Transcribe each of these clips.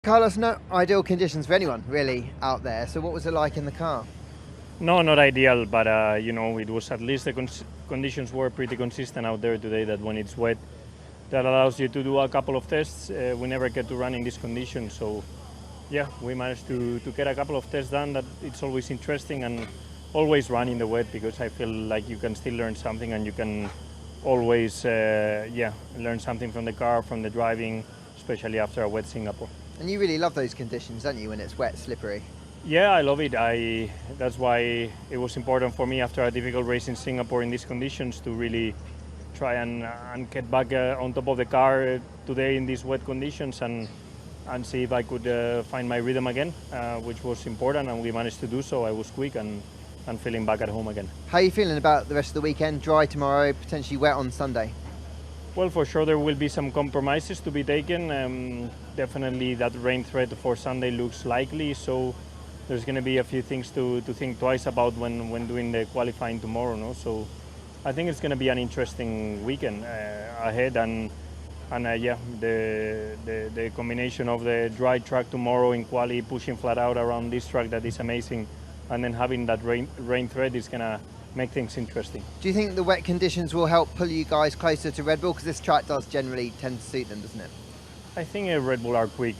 Carlos, no ideal conditions for anyone really out there. So what was it like in the car? No, not ideal, but it was at least the conditions were pretty consistent out there today. That when it's wet, that allows you to do a couple of tests. We never get to run in these conditions, so yeah, we managed to get a couple of tests done. That it's always interesting and always run in the wet because I feel like you can still learn something and you can always learn something from the car, from the driving, especially after a wet Singapore. And you really love those conditions, don't you, when it's wet, slippery? Yeah, I love it. That's why it was important for me after a difficult race in Singapore in these conditions to really try and get back on top of the car today in these wet conditions and see if I could find my rhythm again, which was important, and we managed to do so. I was quick and feeling back at home again. How are you feeling about the rest of the weekend? Dry tomorrow, potentially wet on Sunday? Well, for sure there will be some compromises to be taken. Definitely that rain threat for Sunday looks likely, so there's going to be a few things to think twice about when doing the qualifying tomorrow. No? So I think it's going to be an interesting weekend ahead, and the combination of the dry track tomorrow in quali, pushing flat out around this track that is amazing, and then having that rain threat is going to make things interesting. Do you think the wet conditions will help pull you guys closer to Red Bull? Because this track does generally tend to suit them, doesn't it? I think Red Bull are quick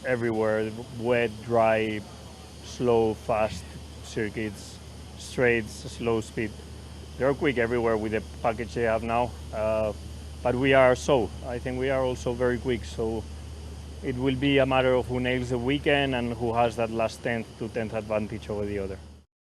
everywhere, wet, dry, slow, fast circuits, straights, slow speed. They're quick everywhere with the package they have now. But I think we are also very quick. So it will be a matter of who nails the weekend and who has that last 10th to 10th advantage over the other.